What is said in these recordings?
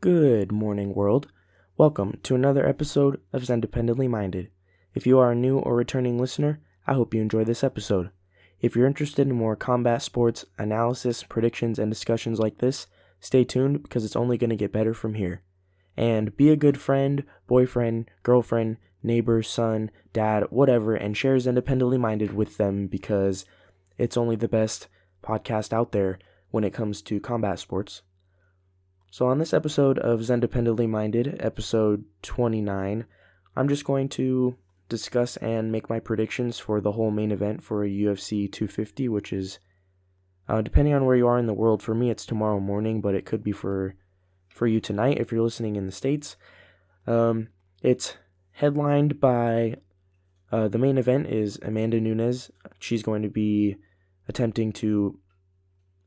Good morning, world. Welcome to another episode of Xendependently Minded. If you are a new or returning listener, I hope you enjoy this episode. If you're interested in more combat sports, analysis, predictions, and discussions like this, stay tuned because it's only going to get better from here. And be a good friend, boyfriend, girlfriend, neighbor, son, dad, whatever, and share Xendependently Minded with them because it's only the best podcast out there when it comes to combat sports. So on this episode of Xendependently Minded, episode 29, I'm just going to discuss and make my predictions for the whole main event for a UFC 250, which is, depending on where you are in the world, for me it's tomorrow morning, but it could be for you tonight if you're listening in the States. It's headlined by, the main event is Amanda Nunes. She's going to be attempting to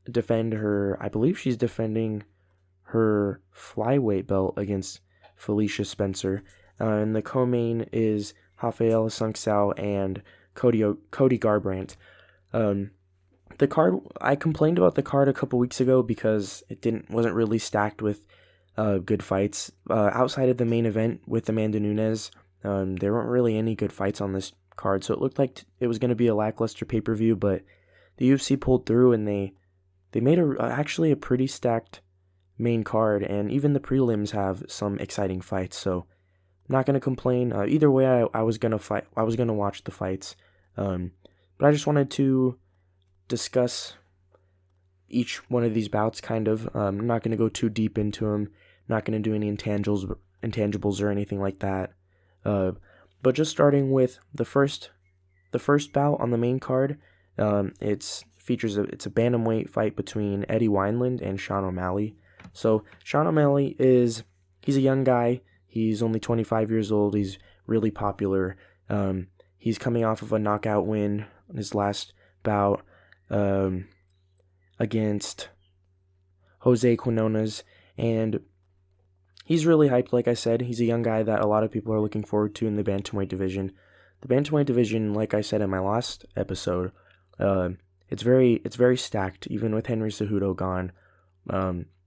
defend her, I believe she's defending her flyweight belt against Felicia Spencer. And the co-main is Raphael Assuncao and Cody Garbrandt. The card, I complained about the card a couple weeks ago because it wasn't really stacked with good fights. Outside of the main event with Amanda Nunes, there weren't really any good fights on this card, so it looked like it was going to be a lackluster pay-per-view, but the UFC pulled through and they made actually a pretty stacked main card, and even the prelims have some exciting fights, so I'm not going to complain. Either way, I was going to watch the fights, but I just wanted to discuss each one of these bouts, kind of. I'm not going to go too deep into them, not going to do any intangibles or anything like that, but just starting with the first bout on the main card. It's a bantamweight fight between Eddie Wineland and Sean O'Malley. So Sean O'Malley he's a young guy. He's only 25 years old. He's really popular. He's coming off of a knockout win in his last bout against Jose Quinones, and he's really hyped. Like I said, he's a young guy that a lot of people are looking forward to in the bantamweight division. The bantamweight division, like I said in my last episode, it's very stacked. Even with Henry Cejudo gone,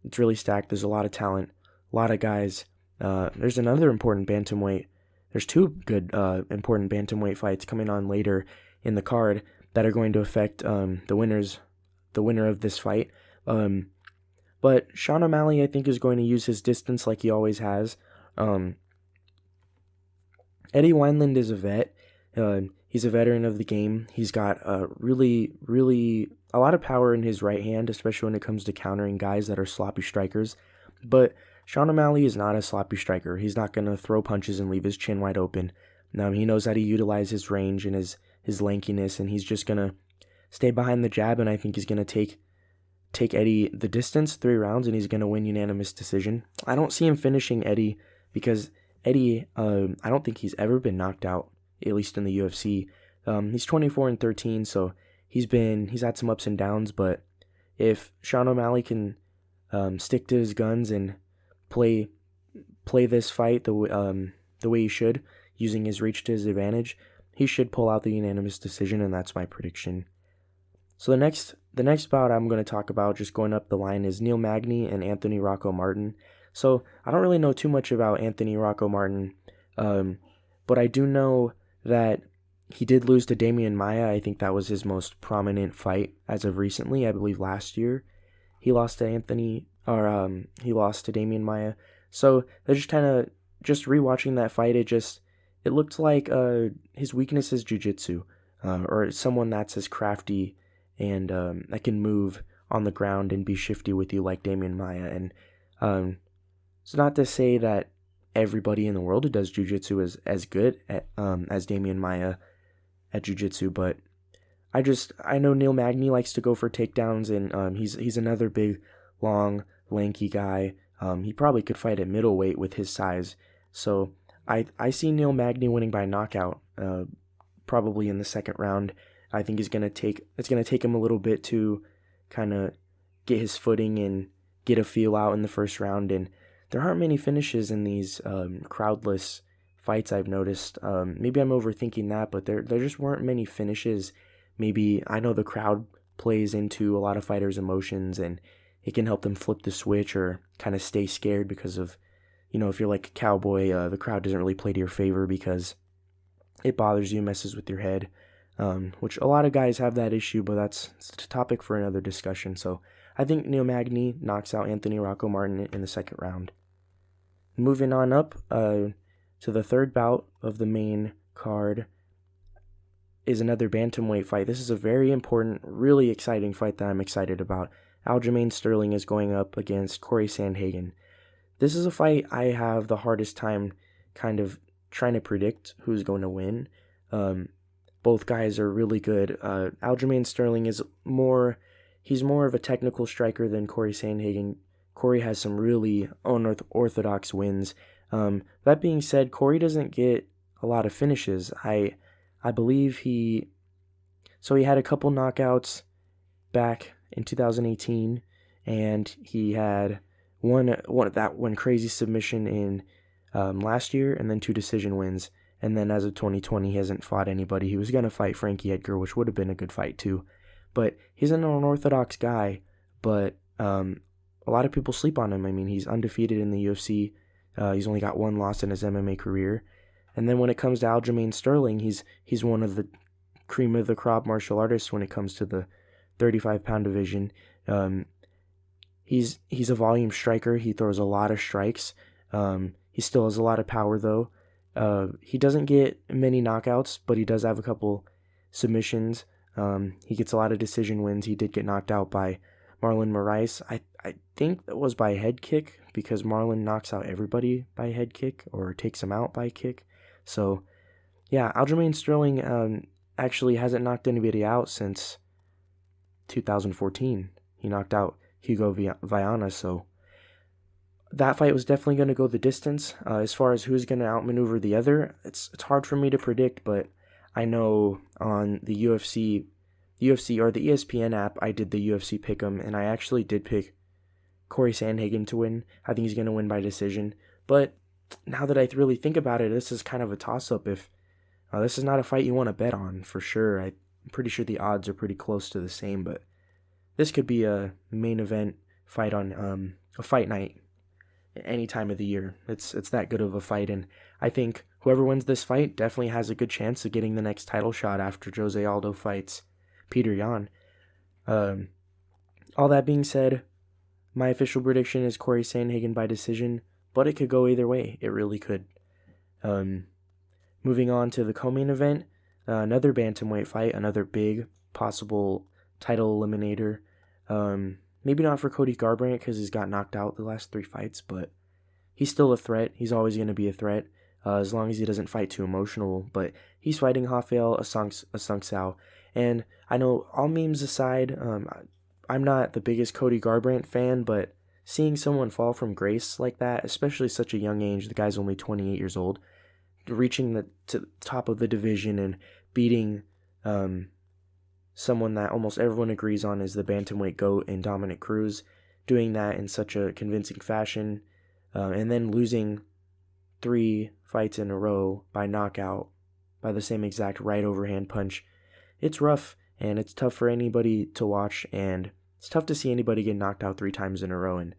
it's really stacked. There's a lot of talent, a lot of guys. There's another important bantamweight. There's two good important bantamweight fights coming on later in the card that are going to affect the winner of this fight. But Sean O'Malley, I think, is going to use his distance like he always has. Eddie Wineland is a vet. He's a veteran of the game. He's got really a lot of power in his right hand, especially when it comes to countering guys that are sloppy strikers. But Sean O'Malley is not a sloppy striker. He's not going to throw punches and leave his chin wide open. He knows how to utilize his range and his lankiness, and he's just going to stay behind the jab, and I think he's going to take Eddie the distance, 3 rounds, and he's going to win unanimous decision. I don't see him finishing Eddie because Eddie, I don't think he's ever been knocked out, at least in the UFC. He's 24-13, so he's had some ups and downs, but if Sean O'Malley can stick to his guns and play this fight the way he should, using his reach to his advantage, he should pull out the unanimous decision, and that's my prediction. So the next bout I'm going to talk about, just going up the line, is Neil Magny and Anthony Rocco Martin. So I don't really know too much about Anthony Rocco Martin, but I do know that he did lose to Damian Maia. I think that was his most prominent fight as of recently. I believe last year he lost to Damian Maia. So they're just rewatching that fight. It looked like his weakness is jiu-jitsu, or someone that's as crafty and that can move on the ground and be shifty with you like Damian Maia. And it's not to say that everybody in the world who does jiu-jitsu is as good as Damian Maia at jiu-jitsu, but I know Neil Magny likes to go for takedowns, and he's another big, long, lanky guy. He probably could fight at middleweight with his size, so I see Neil Magny winning by knockout, probably in the second round. I think it's gonna take him a little bit to kind of get his footing and get a feel out in the first round, and there aren't many finishes in these crowdless fights, I've noticed. Maybe I'm overthinking that, but there just weren't many finishes. Maybe I know the crowd plays into a lot of fighters' emotions, and it can help them flip the switch or kind of stay scared because of, if you're like a cowboy, the crowd doesn't really play to your favor because it bothers you, messes with your head, which a lot of guys have that issue, but it's a topic for another discussion. So I think Neil Magny knocks out Anthony Rocco Martin in the second round. Moving on up to the third bout of the main card is another bantamweight fight. This is a very important, really exciting fight that I'm excited about. Aljamain Sterling is going up against Corey Sandhagen. This is a fight I have the hardest time kind of trying to predict who's going to win. Both guys are really good. Aljamain Sterling is more of a technical striker than Corey Sandhagen. Corey has some really unorthodox wins. That being said, Corey doesn't get a lot of finishes. I believe he had a couple knockouts back in 2018, and he had one crazy submission in last year, and then 2 decision wins. And then as of 2020, he hasn't fought anybody. He was going to fight Frankie Edgar, which would have been a good fight too. But he's an unorthodox guy, but a lot of people sleep on him. I mean, he's undefeated in the UFC. He's only got 1 loss in his MMA career. And then when it comes to Aljamain Sterling, he's one of the cream of the crop martial artists when it comes to the 35-pound division. He's a volume striker. He throws a lot of strikes. He still has a lot of power, though. He doesn't get many knockouts, but he does have a couple submissions. He gets a lot of decision wins. He did get knocked out by Marlon Moraes. I think that was by a head kick, because Marlon knocks out everybody by a head kick or takes him out by a kick. So, yeah, Aljamain Sterling actually hasn't knocked anybody out since 2014. He knocked out Hugo Viana, so that fight was definitely going to go the distance. As far as who's going to outmaneuver the other, it's hard for me to predict, but I know on the UFC or the ESPN app, I did the UFC pick'em, and I actually did pick Corey Sandhagen to win. I think he's going to win by decision, but now that I really think about it, this is kind of a toss-up. If this is not a fight you want to bet on, for sure. I'm pretty sure the odds are pretty close to the same, but this could be a main event fight on a fight night any time of the year. It's that good of a fight, and I think whoever wins this fight definitely has a good chance of getting the next title shot after Jose Aldo fights Peter Yan. All that being said, my official prediction is Corey Sandhagen by decision, but it could go either way. It really could. Moving on to the co-main event, another bantamweight fight, another big possible title eliminator. Maybe not for Cody Garbrandt because he's got knocked out the last 3 fights, but he's still a threat. He's always going to be a threat as long as he doesn't fight too emotional. But he's fighting Raphael Assuncao. And I know, all memes aside, I'm not the biggest Cody Garbrandt fan, but seeing someone fall from grace like that, especially such a young age, the guy's only 28 years old, reaching to the top of the division and beating someone that almost everyone agrees on is the bantamweight GOAT in Dominic Cruz, doing that in such a convincing fashion, and then losing 3 fights in a row by knockout by the same exact right overhand punch. It's rough, and it's tough for anybody to watch, and it's tough to see anybody get knocked out 3 times in a row, and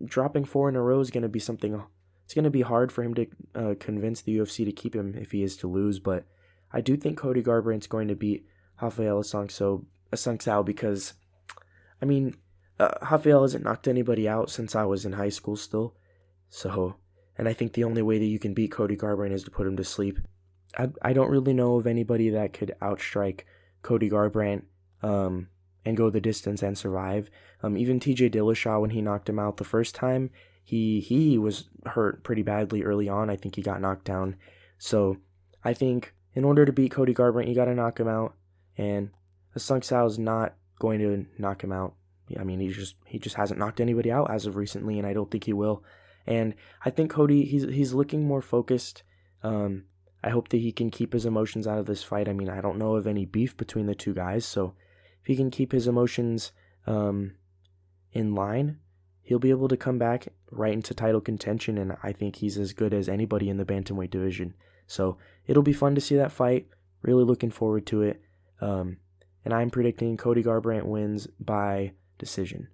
dropping 4 in a row is going to be something. It's going to be hard for him to convince the UFC to keep him if he is to lose, but I do think Cody Garbrandt's going to beat Raphael Assuncao because, I mean, Raphael hasn't knocked anybody out since I was in high school still, and I think the only way that you can beat Cody Garbrandt is to put him to sleep. I don't really know of anybody that could outstrike Cody Garbrandt and go the distance and survive. Even TJ Dillashaw, when he knocked him out the first time, he was hurt pretty badly early on. I think he got knocked down. So I think in order to beat Cody Garbrandt, you got to knock him out. And Assuncao not going to knock him out. I mean, he just hasn't knocked anybody out as of recently, and I don't think he will. And I think Cody, he's looking more focused. I hope that he can keep his emotions out of this fight. I mean, I don't know of any beef between the 2 guys, so if he can keep his emotions in line, he'll be able to come back right into title contention, and I think he's as good as anybody in the bantamweight division. So it'll be fun to see that fight. Really looking forward to it. And I'm predicting Cody Garbrandt wins by decision.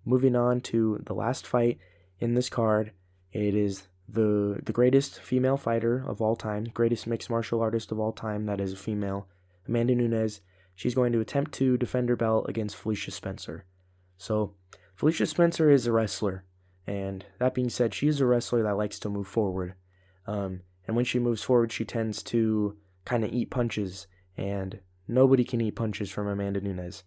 moving on to the last fight in this card. It is the greatest female fighter of all time, greatest mixed martial artist of all time, that is a female, Amanda Nunes. She's going to attempt to defend her belt against Felicia Spencer. So, Felicia Spencer is a wrestler, and that being said, she is a wrestler that likes to move forward. And when she moves forward, she tends to kind of eat punches, and nobody can eat punches from Amanda Nunes.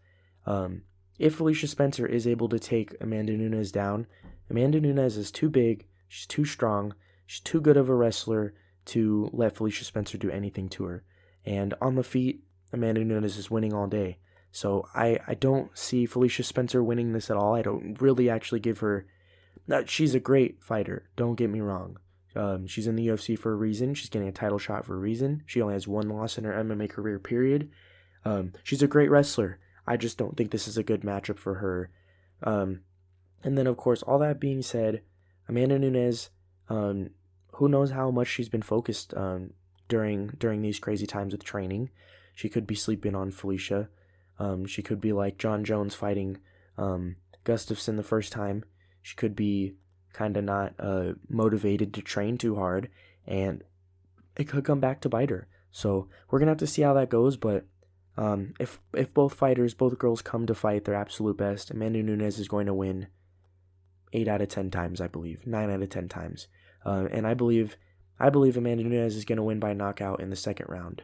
If Felicia Spencer is able to take Amanda Nunes down, Amanda Nunes is too big, she's too strong, she's too good of a wrestler to let Felicia Spencer do anything to her. And on the feet, Amanda Nunes is winning all day. So I don't see Felicia Spencer winning this at all. I don't really actually give her... She's a great fighter, don't get me wrong. She's in the UFC for a reason. She's getting a title shot for a reason. She only has one loss in her MMA career, period. She's a great wrestler. I just don't think this is a good matchup for her. And then, of course, all that being said, Amanda Nunes, who knows how much she's been focused during these crazy times with training. She could be sleeping on Felicia. She could be like John Jones fighting Gustafsson the first time. She could be kind of not motivated to train too hard, and it could come back to bite her. So we're gonna have to see how that goes. But if both girls come to fight their absolute best, Amanda Nunes is going to win 8 out of 10 times, I believe, 9 out of 10 times, and I believe Amanda Nunes is going to win by knockout in the second round.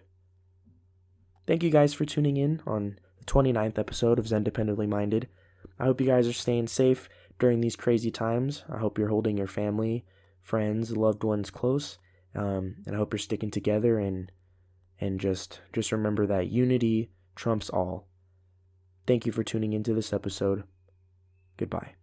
Thank you guys for tuning in on the 29th episode of Xendependently Minded. I hope you guys are staying safe during these crazy times. I hope you're holding your family, friends, loved ones close, and I hope you're sticking together and just remember that unity trumps all. Thank you for tuning into this episode. Goodbye.